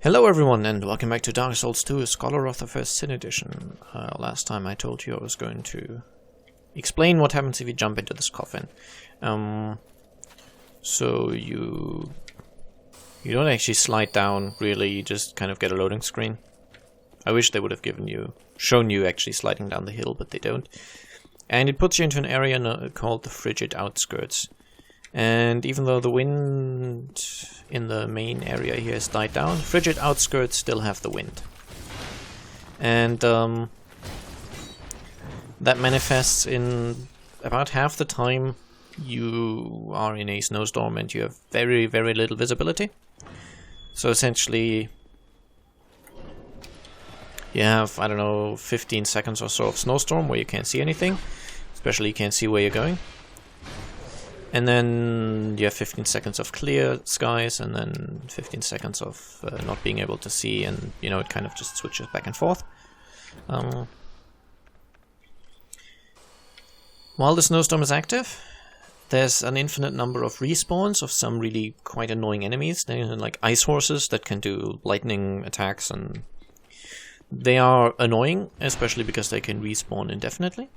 Hello everyone and welcome back to Dark Souls 2, Scholar of the First Sin Edition. Last time I told you I was going to explain what happens if you jump into this coffin. So you don't actually slide down, really, you just kind of get a loading screen. I wish they would have shown you actually sliding down the hill, but they don't. And it puts you into an area called the Frigid Outskirts. And even though the wind in the main area here has died down, Frigid Outskirts still have the wind. And that manifests in about half the time you are in a snowstorm and you have very, very little visibility. So essentially you have, I don't know, 15 seconds or so of snowstorm where you can't see anything, especially you can't see where you're going. And then you have 15 seconds of clear skies, and then 15 seconds of not being able to see, and you know, it kind of just switches back and forth. While the snowstorm is active, there's an infinite number of respawns of some really quite annoying enemies. They're like ice horses that can do lightning attacks, and they are annoying, especially because they can respawn indefinitely.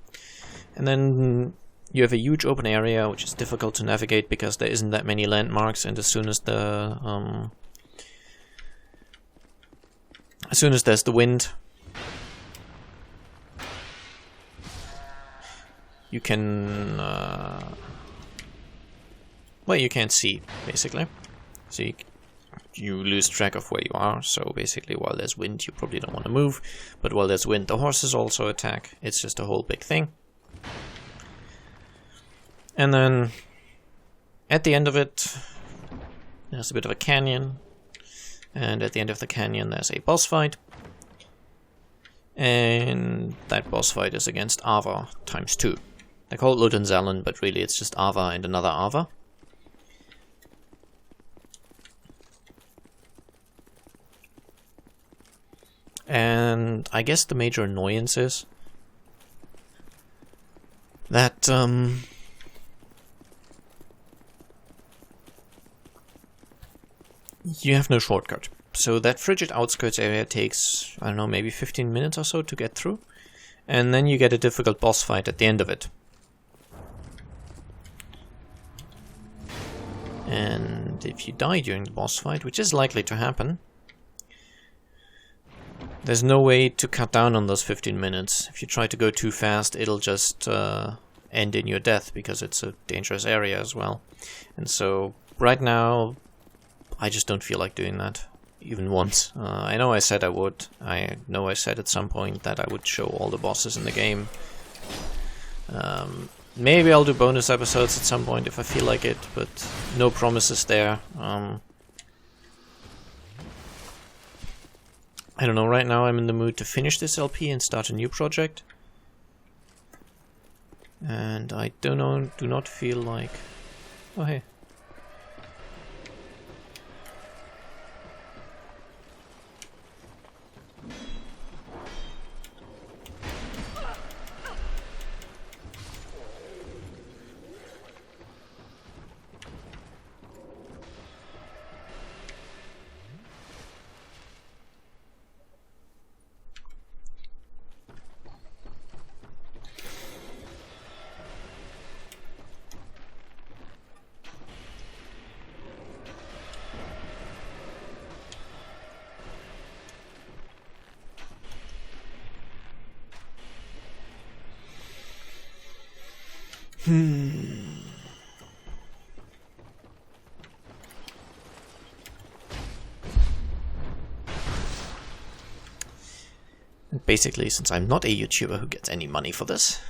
And then you have a huge open area which is difficult to navigate because there isn't that many landmarks, and as soon as there's the wind, you can well, you can't see basically, so you lose track of where you are. So basically, while there's wind, you probably don't want to move, but while there's wind, the horses also attack. It's just a whole big thing. And then, at the end of it, there's a bit of a canyon, and at the end of the canyon there's a boss fight, and that boss fight is against Ava times 2. They call it Ludenzalen, but really it's just Ava and another Ava. And I guess the major annoyance is that you have no shortcut. So that Frigid Outskirts area takes, I don't know, maybe 15 minutes or so to get through. And then you get a difficult boss fight at the end of it. And if you die during the boss fight, which is likely to happen, there's no way to cut down on those 15 minutes. If you try to go too fast, it'll just end in your death, because it's a dangerous area as well. And so, right now, I just don't feel like doing that, even once. I know I said I would. I know I said at some point that I would show all the bosses in the game. Maybe I'll do bonus episodes at some point if I feel like it, but no promises there. I don't know, right now I'm in the mood to finish this LP and start a new project. And I do not feel like... Oh hey. Basically, since I'm not a YouTuber who gets any money for this,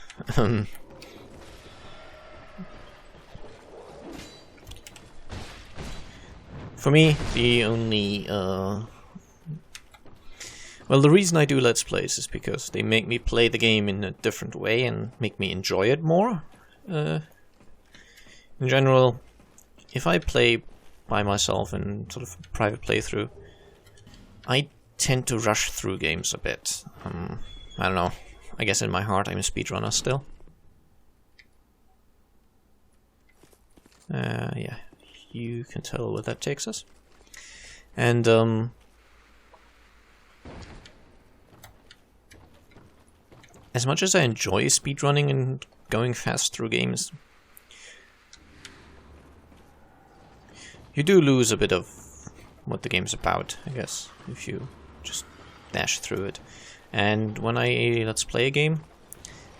for me, the only well, the reason I do Let's Plays is because they make me play the game in a different way and make me enjoy it more. In general, if I play by myself in sort of private playthrough, I tend to rush through games a bit. I don't know, I guess in my heart I'm a speedrunner still. Yeah, you can tell where that takes us. And as much as I enjoy speedrunning and going fast through games, you do lose a bit of what the game's about, I guess, if you just dash through it. And when I let's play a game,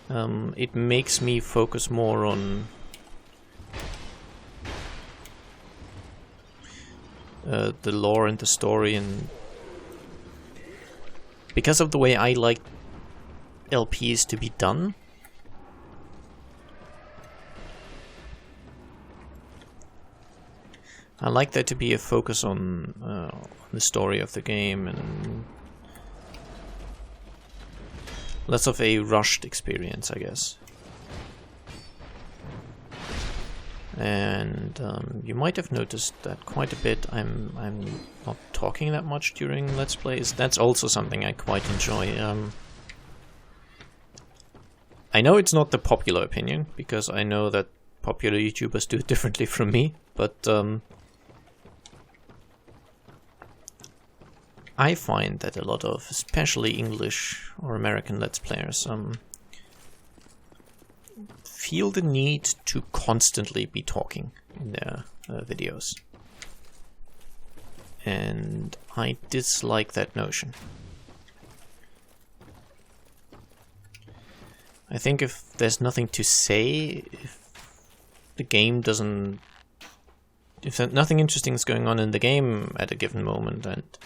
it makes me focus more on the lore and the story, and because of the way I like LPs to be done, I like there to be a focus on the story of the game and less of a rushed experience, I guess. And you might have noticed that quite a bit I'm not talking that much during Let's Plays. That's also something I quite enjoy. I know it's not the popular opinion, because I know that popular YouTubers do it differently from me, but I find that a lot of, especially English or American Let's Players, feel the need to constantly be talking in their videos. And I dislike that notion. I think if there's nothing to say, if the game doesn't... if nothing interesting is going on in the game at a given moment, and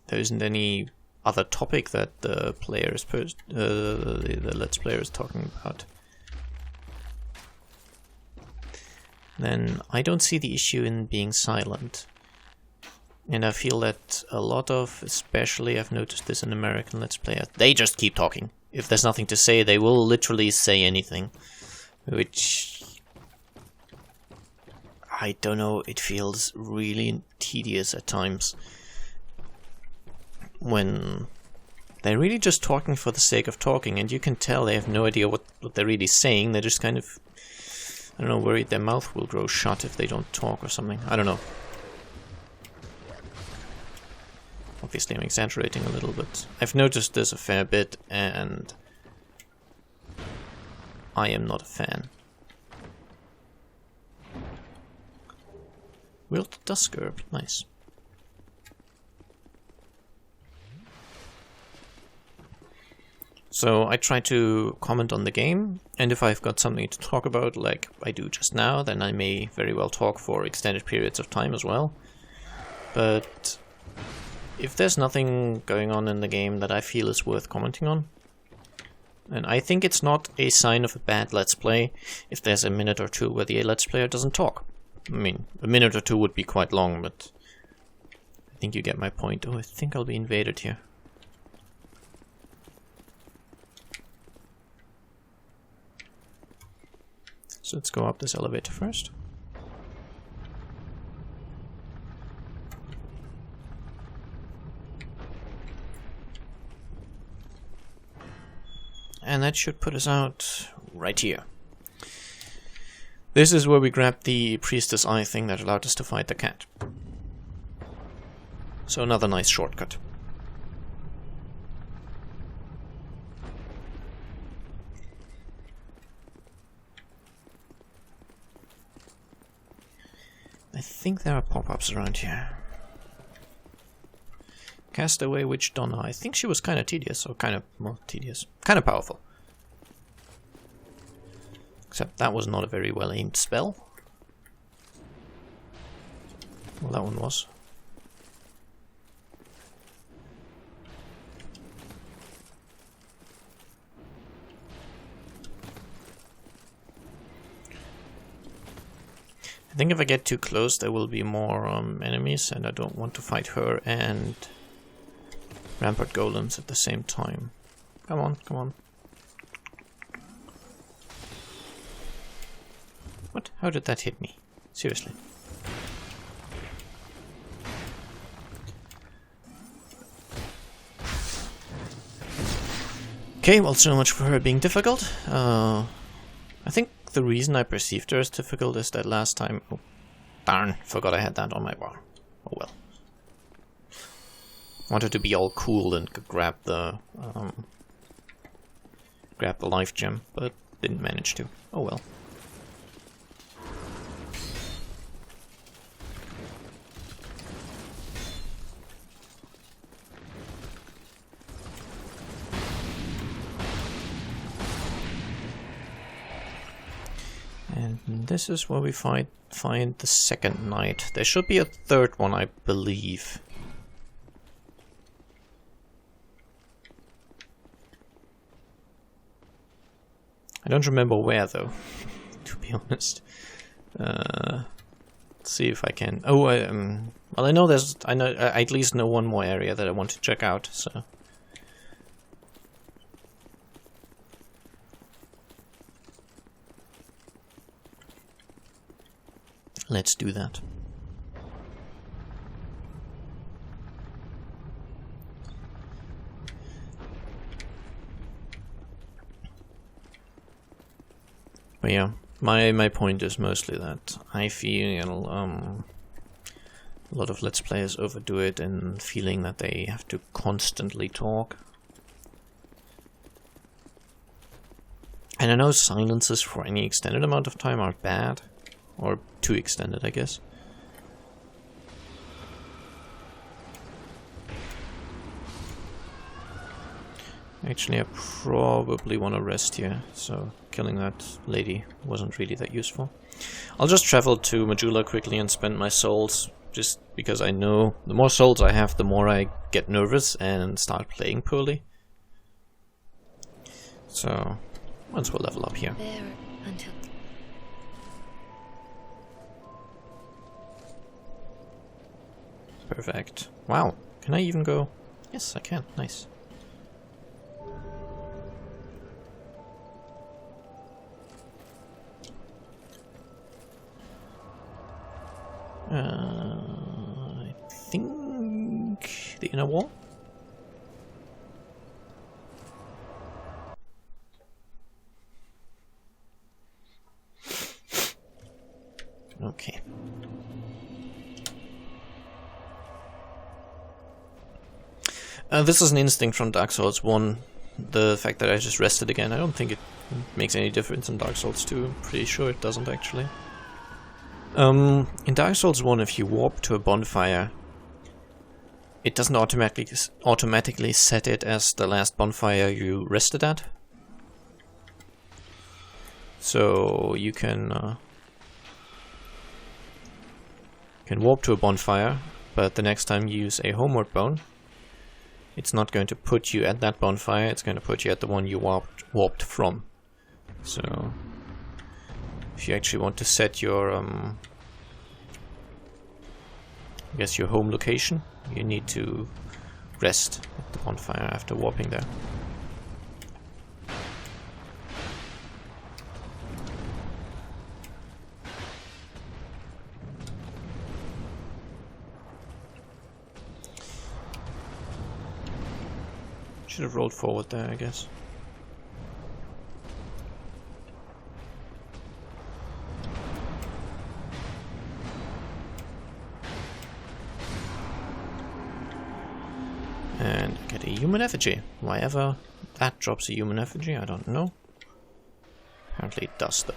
there isn't any other topic that the player is the Let's Player is talking about, then I don't see the issue in being silent. And I feel that a lot of, especially I've noticed this in American Let's Players, they just keep talking. If there's nothing to say, they will literally say anything, which I don't know, it feels really tedious at times when they're really just talking for the sake of talking, and you can tell they have no idea what they're really saying. They're just kind of, I don't know, worried their mouth will grow shut if they don't talk or something. I don't know. Obviously I'm exaggerating a little, but I've noticed this a fair bit, and I am not a fan. Wilt Duskherb, nice. So I try to comment on the game, and if I've got something to talk about, like I do just now, then I may very well talk for extended periods of time as well. But if there's nothing going on in the game that I feel is worth commenting on, and I think it's not a sign of a bad Let's Play if there's a minute or two where the Let's Player doesn't talk. I mean, a minute or two would be quite long, but I think you get my point. Oh, I think I'll be invaded here. So let's go up this elevator first. And that should put us out right here. This is where we grabbed the Priestess Eye thing that allowed us to fight the cat. So another nice shortcut. I think there are pop-ups around here. Castaway Witch Donna. I think she was kind of tedious, or kind of, well, tedious. Kind of powerful. Except that was not a very well aimed spell. Well, that one was. I think if I get too close there will be more enemies, and I don't want to fight her and Rampart Golems at the same time. Come on, come on. What? How did that hit me? Seriously. Okay, well, so much for her being difficult. I think the reason I perceived her as difficult is that last time... Oh, darn, forgot I had that on my bar. Oh well. Wanted to be all cool and grab the life gem, but didn't manage to. Oh well. And this is where we find the second knight. There should be a third one, I believe. I don't remember where though, to be honest. Let's see if I can. Oh, well, I know there's. I at least know one more area that I want to check out. So. Let's do that. But yeah, my point is mostly that I feel a lot of Let's Players overdo it in feeling that they have to constantly talk. And I know silences for any extended amount of time are bad. Or too extended, I guess. Actually, I probably want to rest here, so killing that lady wasn't really that useful. I'll just travel to Majula quickly and spend my souls, just because I know the more souls I have, the more I get nervous and start playing poorly. So, once we'll level up here. Perfect. Wow, can I even go? Yes, I can. Nice. I think the inner wall. Okay. This is an instinct from Dark Souls 1. The fact that I just rested again, I don't think it makes any difference in Dark Souls 2. I'm pretty sure it doesn't actually. In Dark Souls 1, if you warp to a bonfire, it doesn't automatically set it as the last bonfire you rested at. So you can warp to a bonfire, but the next time you use a homeward bone, it's not going to put you at that bonfire, it's going to put you at the one you warped from. So, if you actually want to set your, I guess your home location, you need to rest at the bonfire after warping there. Should have rolled forward there, I guess. And get a human effigy. Why ever that drops a human effigy, I don't know. Apparently it does though.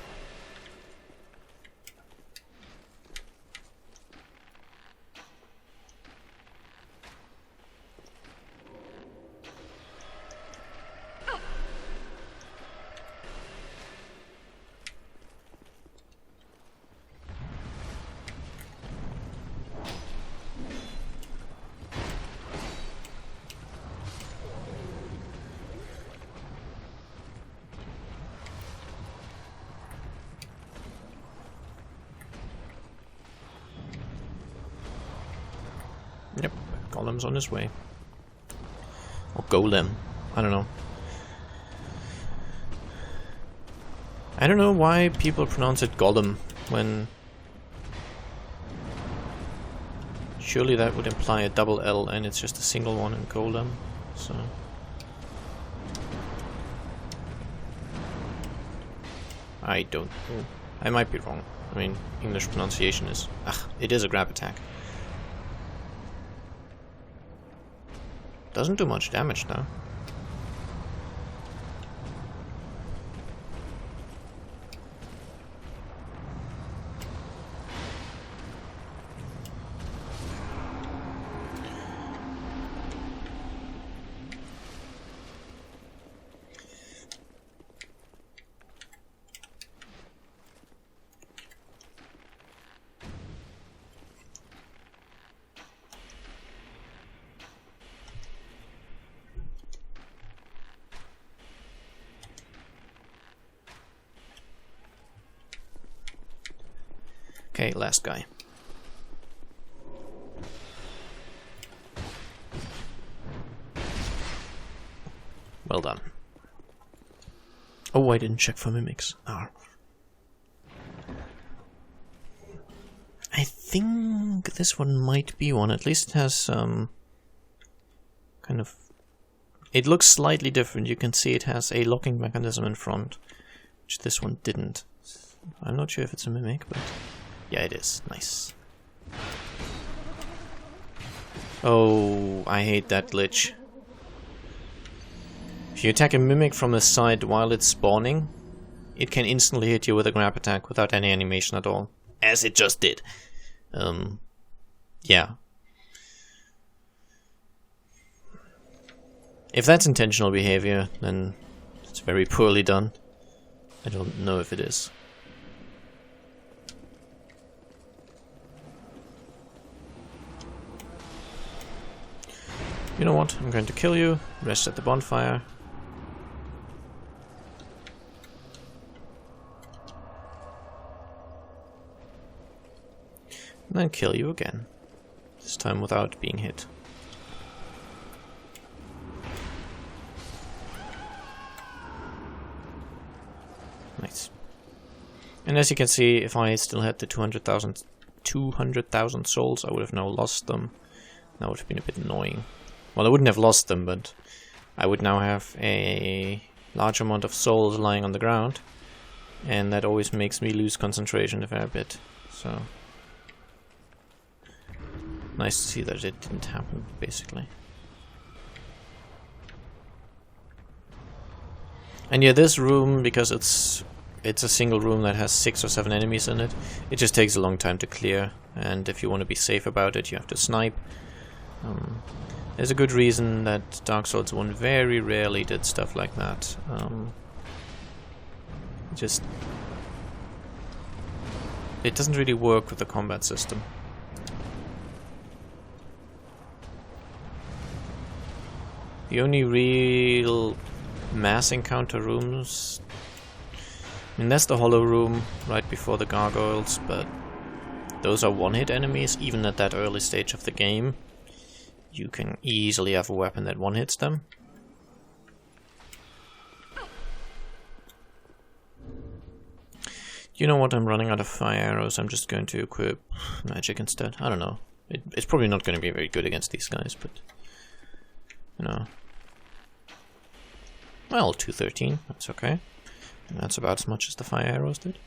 Yep, Golem's on his way. Or Golem, I don't know. I don't know why people pronounce it Golem when... Surely that would imply a double L and it's just a single one in Golem, so... I don't know. I might be wrong. I mean, English pronunciation is... it is a grab attack. Doesn't do much damage though. Okay, last guy. Well done. Oh, I didn't check for mimics. Ah. I think this one might be one. At least it has kind of... It looks slightly different. You can see it has a locking mechanism in front, which this one didn't. I'm not sure if it's a mimic, but... Yeah, it is. Nice. Oh, I hate that glitch. If you attack a mimic from the side while it's spawning, it can instantly hit you with a grab attack without any animation at all. As it just did. Yeah. If that's intentional behavior, then it's very poorly done. I don't know if it is. You know what? I'm going to kill you, rest at the bonfire. And then kill you again. This time without being hit. Nice. And as you can see, if I still had the 200,000 souls, I would have now lost them. That would have been a bit annoying. Well, I wouldn't have lost them, but I would now have a large amount of souls lying on the ground, and that always makes me lose concentration a fair bit. So, nice to see that it didn't happen, basically. And yeah, this room, because it's a single room that has 6 or 7 enemies in it, it just takes a long time to clear, and if you want to be safe about it, you have to snipe. There's a good reason that Dark Souls 1 very rarely did stuff like that. It doesn't really work with the combat system. The only real mass encounter rooms... I mean, that's the hollow room right before the gargoyles, but those are one-hit enemies, even at that early stage of the game. You can easily have a weapon that one-hits them. You know what, I'm running out of fire arrows, I'm just going to equip magic instead. I don't know. It's probably not going to be very good against these guys, but... You know... Well, 213, that's okay. And that's about as much as the fire arrows did.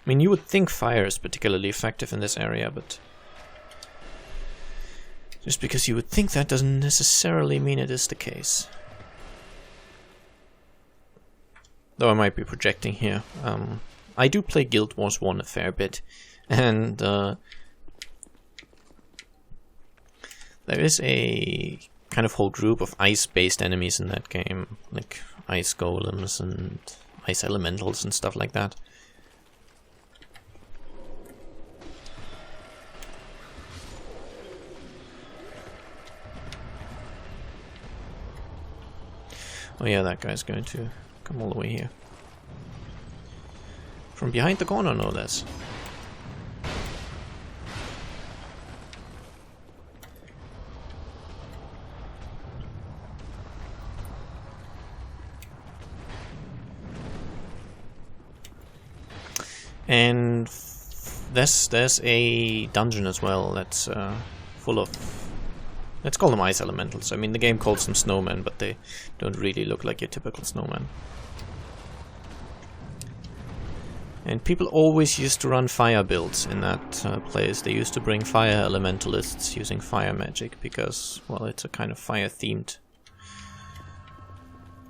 I mean, you would think fire is particularly effective in this area, but just because you would think that doesn't necessarily mean it is the case. Though I might be projecting here. I do play Guild Wars 1 a fair bit, and there is a kind of whole group of ice-based enemies in that game, like ice golems and ice elementals and stuff like that. Oh yeah, that guy's going to come all the way here. From behind the corner, no less. And there's a dungeon as well that's full of Let's call them ice elementals. I mean, the game calls them snowmen, but they don't really look like your typical snowman. And people always used to run fire builds in that place. They used to bring fire elementalists using fire magic because, well, it's a kind of fire-themed...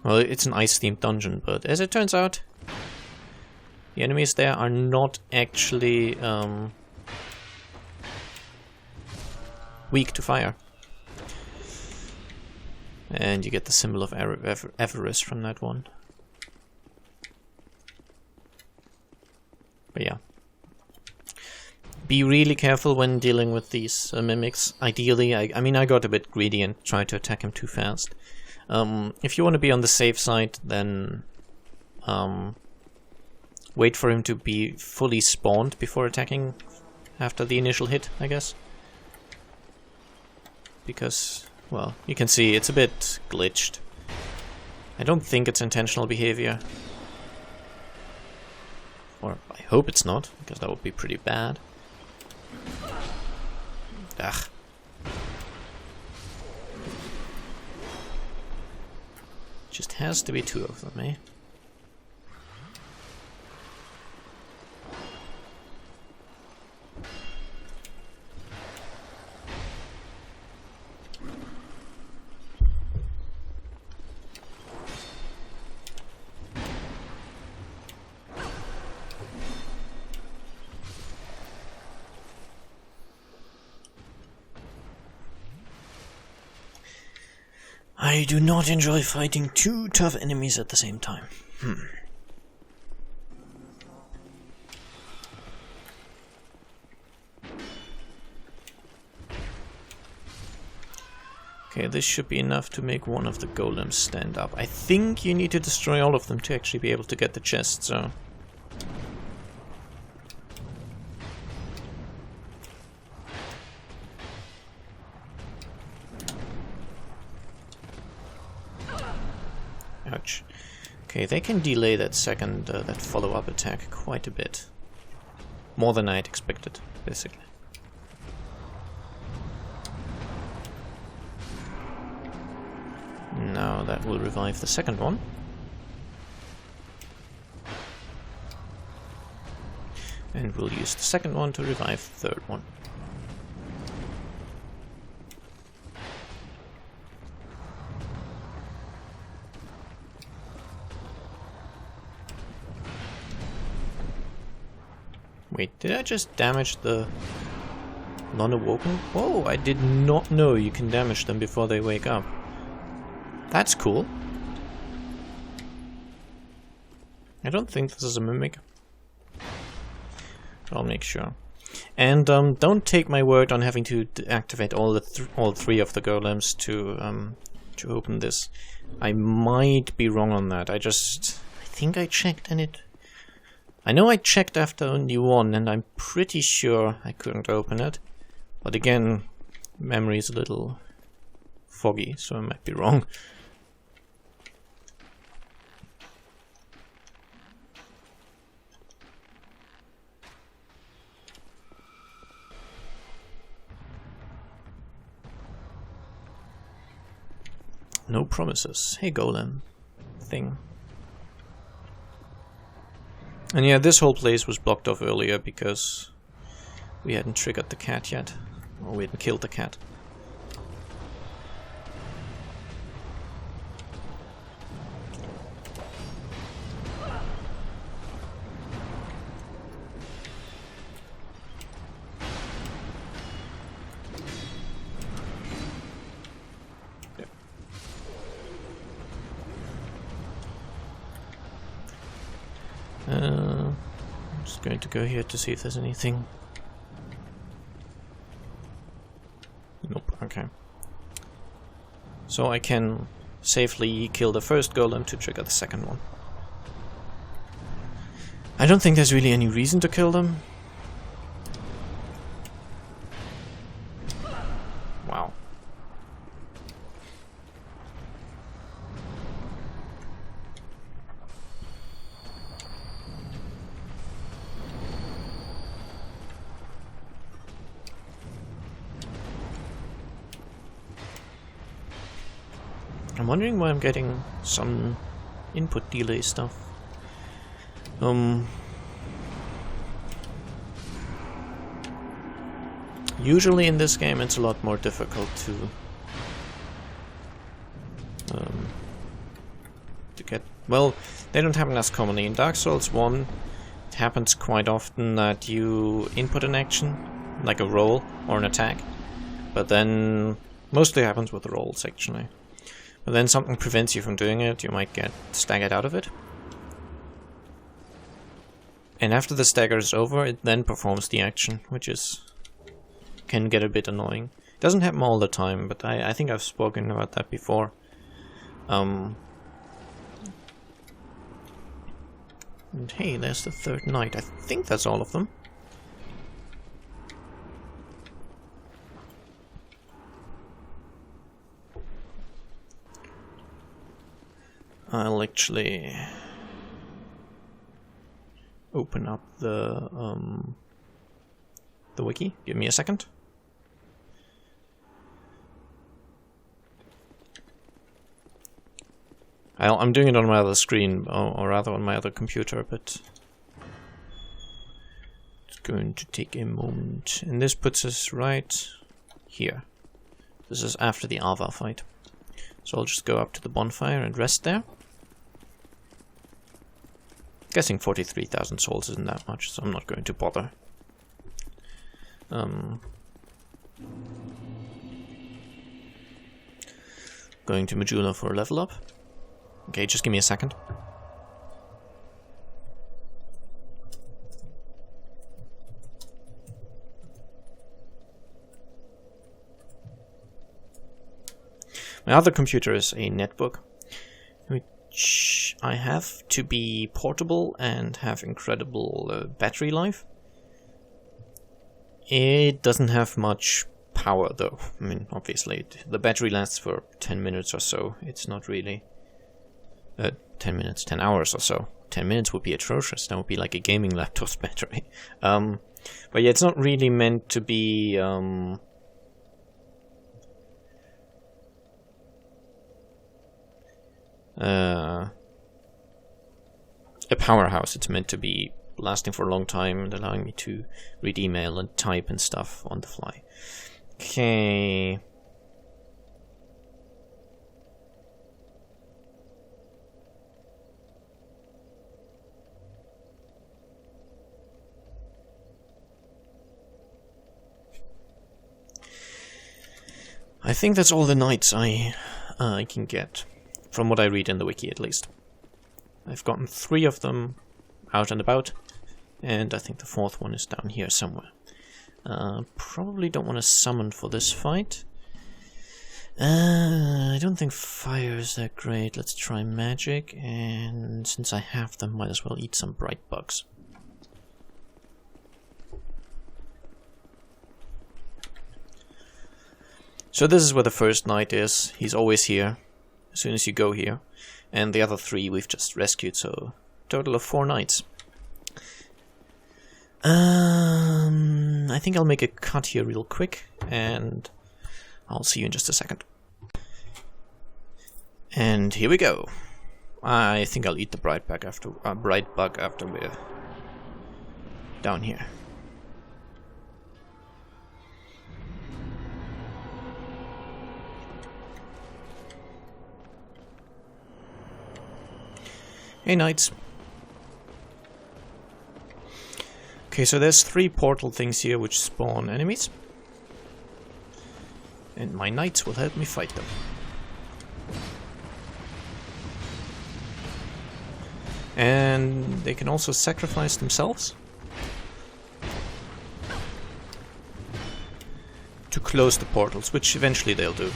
Well, it's an ice-themed dungeon, but as it turns out, the enemies there are not actually weak to fire. And you get the symbol of avarice from that one. But yeah. Be really careful when dealing with these mimics. Ideally, I mean, I got a bit greedy and tried to attack him too fast. If you want to be on the safe side, then wait for him to be fully spawned before attacking after the initial hit, I guess. Because, well, you can see it's a bit glitched. I don't think it's intentional behavior. Or I hope it's not, because that would be pretty bad. Ugh. Just has to be two of them, eh? I do not enjoy fighting two tough enemies at the same time. Okay, this should be enough to make one of the golems stand up. I think you need to destroy all of them to actually be able to get the chest, so... Ouch. Okay, they can delay that second, that follow-up attack quite a bit. More than I'd expected, basically. Now that will revive the second one. And we'll use the second one to revive the third one. Wait, did I just damage the non-awoken? Whoa, I did not know you can damage them before they wake up. That's cool. I don't think this is a mimic. I'll make sure. And don't take my word on having to activate all three of the golems to open this. I might be wrong on that. I think I checked and I know I checked after only one, and I'm pretty sure I couldn't open it. But again, memory is a little foggy, so I might be wrong. No promises. Hey, golem thing. And yeah, this whole place was blocked off earlier because we hadn't triggered the cat yet. Or we hadn't killed the cat. I'm just going to go here to see if there's anything. Nope, okay. So I can safely kill the first golem to trigger the second one. I don't think there's really any reason to kill them. Wow. I'm wondering why I'm getting some input delay stuff. Usually in this game it's a lot more difficult to get... Well, they don't happen as commonly. In Dark Souls 1, it happens quite often that you input an action, like a roll or an attack, but then mostly happens with the rolls actually. But then something prevents you from doing it, you might get staggered out of it. And after the stagger is over, it then performs the action, which can get a bit annoying. It doesn't happen all the time, but I think I've spoken about that before. And hey, there's the third knight. I think that's all of them. I'll actually open up the wiki. Give me a second. I'm doing it on my other screen, or rather on my other computer, but it's going to take a moment. And this puts us right here. This is after the Ava fight. So I'll just go up to the bonfire and rest there. Guessing 43,000 souls isn't that much, so I'm not going to bother. Going to Majula for a level up. Okay, just give me a second. My other computer is a netbook, which I have to be portable and have incredible battery life. It doesn't have much power though. I mean, obviously, the battery lasts for 10 minutes or so. It's not really... 10 minutes, 10 hours or so. 10 minutes would be atrocious. That would be like a gaming laptop's battery. But yeah, it's not really meant to be... a powerhouse. It's meant to be lasting for a long time and allowing me to read email and type and stuff on the fly. Okay. I think that's all the knights I can get. From what I read in the wiki, at least. I've gotten 3 of them out and about, and I think the 4th one is down here somewhere. Probably don't want to summon for this fight. I don't think fire is that great. Let's try magic, and since I have them, might as well eat some bright bugs. So this is where the first knight is. He's always here. As soon as you go here, and the other 3 we've just rescued, so total of 4 knights. I think I'll make a cut here real quick, and I'll see you in just a second. And here we go. I think I'll eat the bright bug after we're down here. Hey, knights. Okay, so there's 3 portal things here which spawn enemies. And my knights will help me fight them. And they can also sacrifice themselves to close the portals, which eventually they'll do.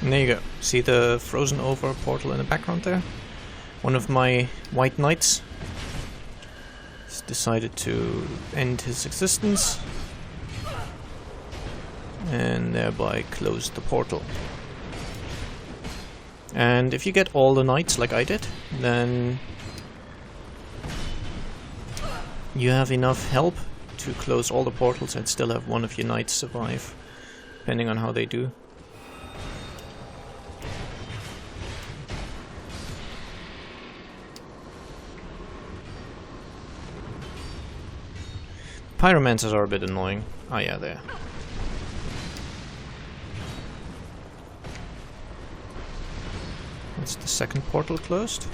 And there you go. See the frozen over portal in the background there? One of my white knights has decided to end his existence and thereby close the portal. And if you get all the knights like I did, then you have enough help to close all the portals and still have one of your knights survive, depending on how they do. Pyromancers are a bit annoying. Oh yeah, there. That's the second portal closed.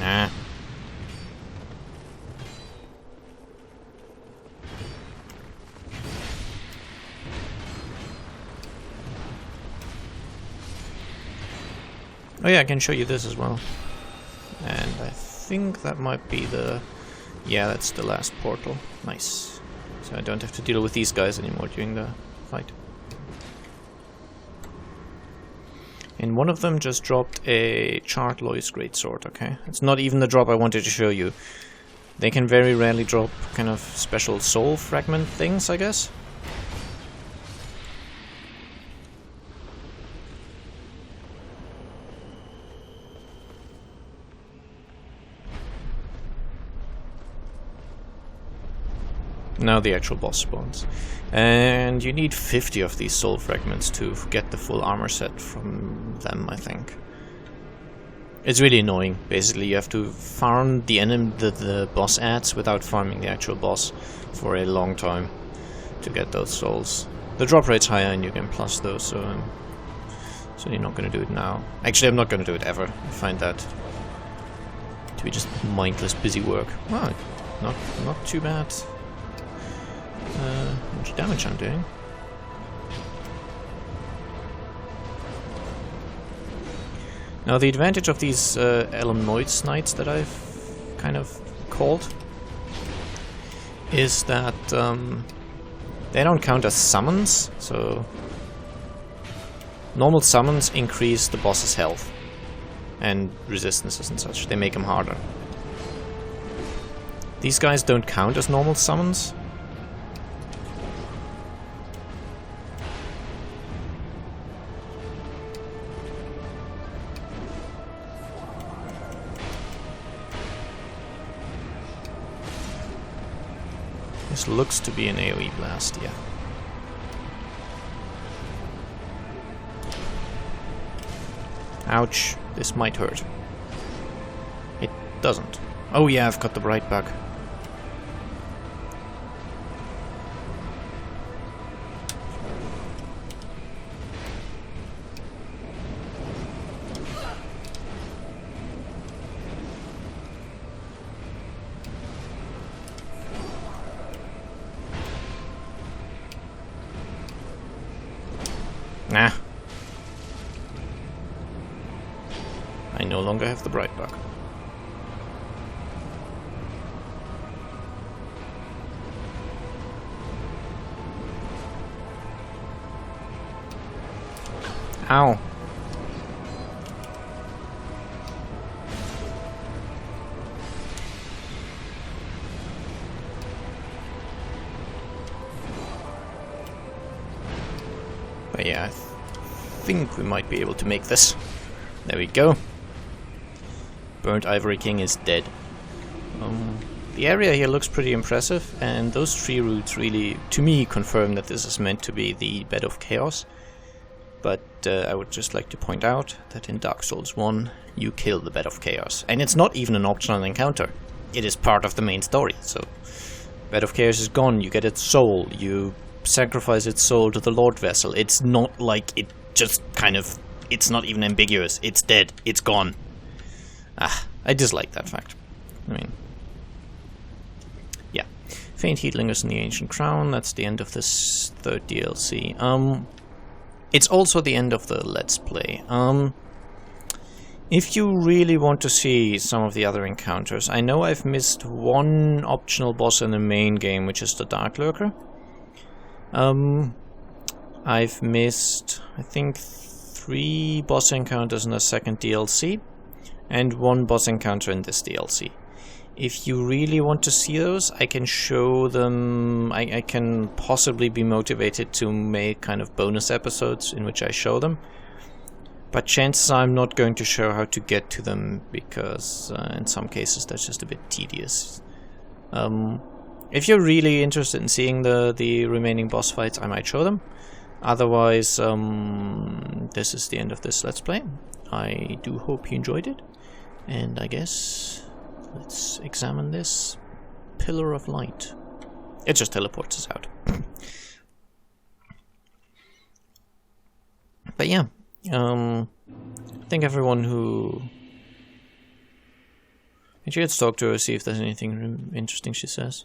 Nah. Oh yeah, I can show you this as well. And I think that might be the... yeah, that's the last portal. Nice. So I don't have to deal with these guys anymore during the fight. And one of them just dropped a charred Lois greatsword, okay? It's not even the drop I wanted to show you. They can very rarely drop kind of special soul fragment things, I guess. Now the actual boss spawns. And you need 50 of these soul fragments to get the full armor set from them, I think. It's really annoying. Basically, you have to farm the boss adds without farming the actual boss for a long time to get those souls. The drop rate's higher and you can plus those, so you're not going to do it now. Actually, I'm not going to do it ever. I find that to be just mindless busy work. Well, not too bad. How much damage I'm doing. Now the advantage of these Elemnoids Knights that I've kind of called is that they don't count as summons, so normal summons increase the boss's health and resistances and such. They make them harder. These guys don't count as normal summons. This looks to be an AoE blast, yeah. Ouch, this might hurt. It doesn't. Oh yeah, I've got the bright bug. Nah. I no longer have the bright bug. Ow. But yeah, I think we might be able to make this. There we go. Burnt Ivory King is dead. The area here looks pretty impressive, and those tree roots really, to me, confirm that this is meant to be the Bed of Chaos. But I would just like to point out that in Dark Souls 1, you kill the Bed of Chaos. And it's not even an optional encounter. It is part of the main story, so... Bed of Chaos is gone, you get its soul, you sacrifice its soul to the Lord Vessel. It's not like it just kind of... It's not even ambiguous. It's dead. It's gone. Ah. I dislike that fact. I mean, yeah. Faint heat lingers in the ancient crown. That's the end of this third DLC. It's also the end of the Let's Play. If you really want to see some of the other encounters, I know I've missed one optional boss in the main game, which is the Dark Lurker. I've missed, I think, 3 boss encounters in the second DLC, and 1 boss encounter in this DLC. If you really want to see those, I can show them. I can possibly be motivated to make kind of bonus episodes in which I show them. But chances are I'm not going to show how to get to them, because in some cases that's just a bit tedious. If you're really interested in seeing the remaining boss fights, I might show them. Otherwise, this is the end of this Let's Play. I do hope you enjoyed it, and I guess let's examine this pillar of light. It just teleports us out. But yeah, I think everyone who... Actually, let's talk to her, see if there's anything interesting she says.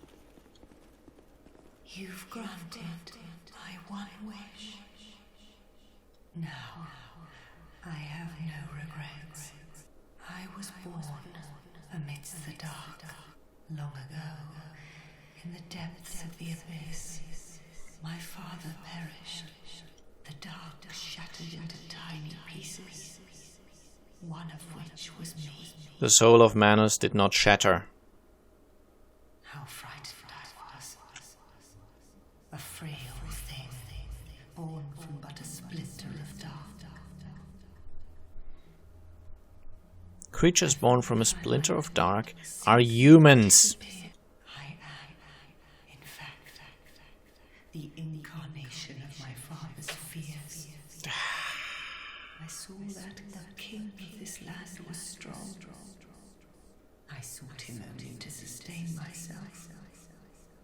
You've granted my one wish. Now, I have no regrets. I was born amidst the dark, long ago, in the depths of the abyss. My father perished. The dark shattered into tiny pieces, one of which was me. The soul of Manus did not shatter. How frightened I was. A frail thing, born from but a splinter of dark. Creatures born from a splinter of dark are humans. I am, in fact, the incarnation of my father's fears. I saw that the king of this land was strong. I sought him only to sustain myself,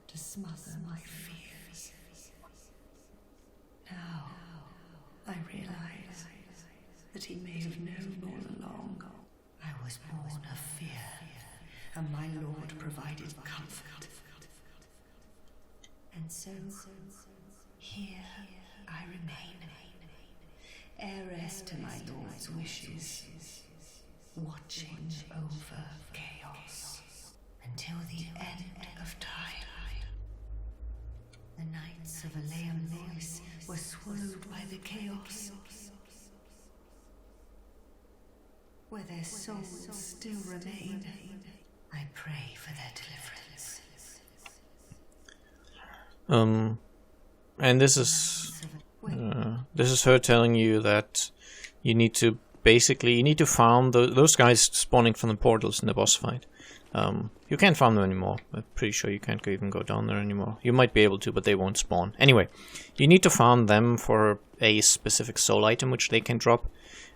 to smother my fears. Now, I realize that he may have known all along. I was born of fear, and my Lord provided comfort. And so, here I remain, heiress to my Lord's wishes, watching over chaos until the end of time. The knights of Ivory were swallowed by the chaos, where their souls still remain. I pray for their deliverance. And this is her telling you that you need to farm those guys spawning from the portals in the boss fight. You can't farm them anymore. I'm pretty sure you can't even go down there anymore. You might be able to, but they won't spawn. Anyway, you need to farm them for a specific soul item which they can drop.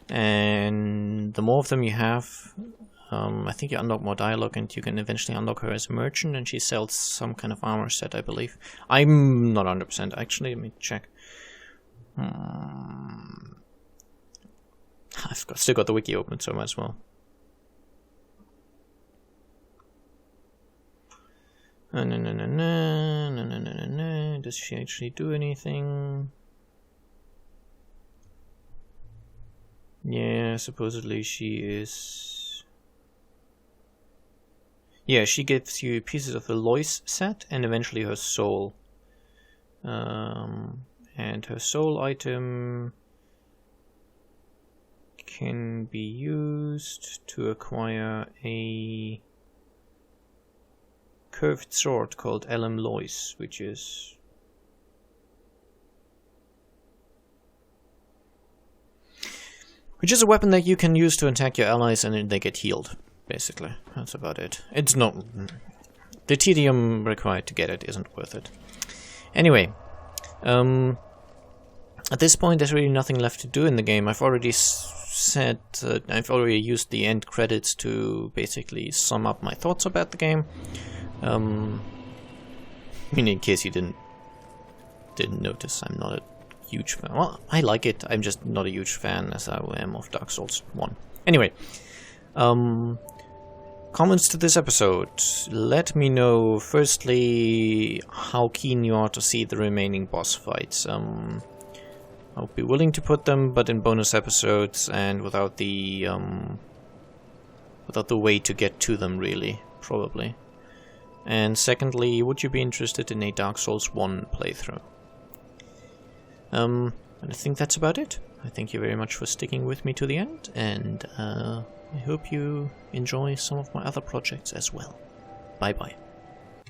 And the more of them you have, I think you unlock more dialogue, and you can eventually unlock her as a merchant, and she sells some kind of armor set, I believe. I'm not 100%. Actually, let me check. I've still got the wiki open, so I might as well. No. Does she actually do anything? Yeah, supposedly she is... Yeah, she gives you pieces of the Lois set and eventually her soul. And her soul item can be used to acquire a curved sword called Elam Lois, which is... a weapon that you can use to attack your allies and they get healed, basically. That's about it. It's not... The tedium required to get it isn't worth it. Anyway, at this point there's really nothing left to do in the game. I've already said... I've already used the end credits to basically sum up my thoughts about the game. I mean, in case you didn't notice, I'm not a huge fan. Well, I like it. I'm just not a huge fan as I am of Dark Souls 1. Anyway, Comments to this episode. Let me know, firstly, how keen you are to see the remaining boss fights. I'll be willing to put them, but in bonus episodes and without the way to get to them, really, probably. And secondly, would you be interested in a Dark Souls 1 playthrough? And I think that's about it. I thank you very much for sticking with me to the end, and I hope you enjoy some of my other projects as well. Bye bye.